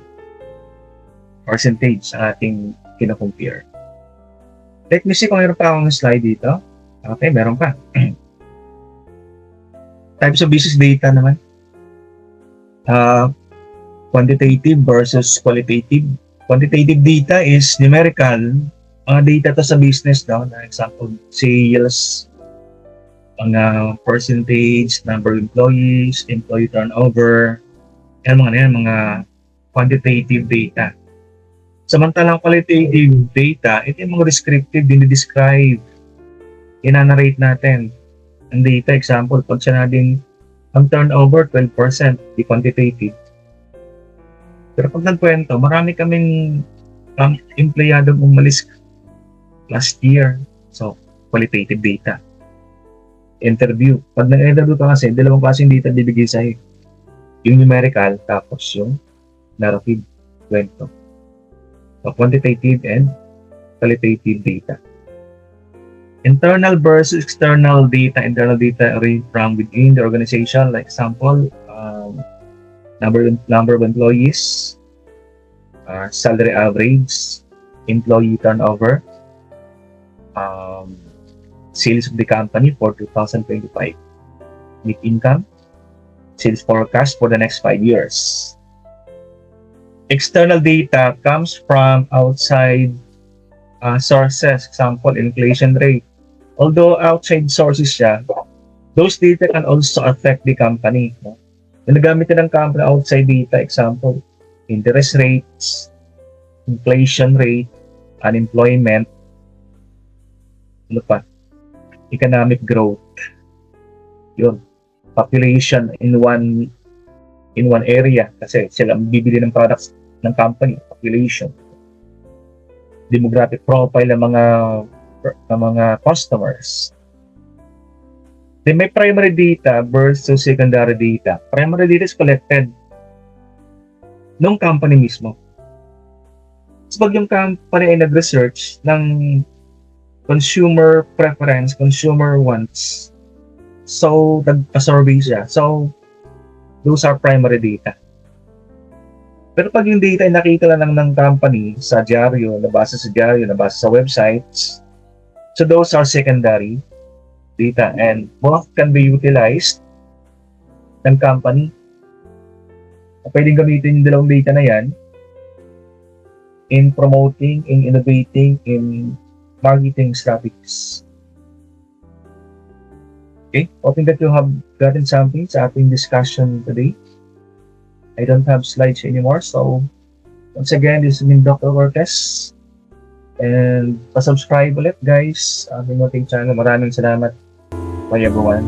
Percentage sa ating kina-compare. Let me see kung meron pa akong slide dito. Okay, meron pa. Types of business data naman. Quantitative versus qualitative. Quantitative data is numerical. Mga data to sa business daw. Na example, sales, mga percentage, number of employees, employee turnover, yan mga quantitative data. Samantalang qualitative data, ito yung mga descriptive, dinidescribe, inanarrate natin. Ang data, example, pag sinabing ang turnover, 12%, di quantitative. Pero pag nagkwento, marami kaming empleyadong umalis last year. So, qualitative data. Interview. Pag nag-interview ka kasi, dalawang klaseng data bibigay sa'yo. Yung numerical, tapos yung narrative, kwento. So, quantitative and qualitative data. Internal versus external data. Internal data arranged from within the organization. Like example, number of employees, salary average, employee turnover, sales of the company for 2025, net income, sales forecast for the next 5 years. External data comes from outside sources, example, inflation rate. Although outside sources siya, those data can also affect the company. No? Yung nagamit ng company outside data, example, interest rates, inflation rate, unemployment, ano pa, economic growth, yun, population in one area kasi sila ang bibili ng products ng company, population, demographic profile ng mga customers. Then may primary data versus secondary data. Primary data is collected nung company mismo. So pag yung company ay nag-research ng consumer preference, consumer wants, so nagpa-survey siya. So those are primary data. Pero pag yung data ay nakita lang ng company sa dyaryo, nabasa sa dyaryo, nabasa sa websites, so those are secondary data and both can be utilized ng company. Pwedeng gamitin yung dalawang data na yan in promoting, in innovating, in marketing strategies. Okay, hoping that you have gotten something sa ating discussion today. I don't have slides anymore, so once again, this is Dr. Cortez. And pa-subscribe ulit guys sa ating channel. Maraming salamat. Bye everyone.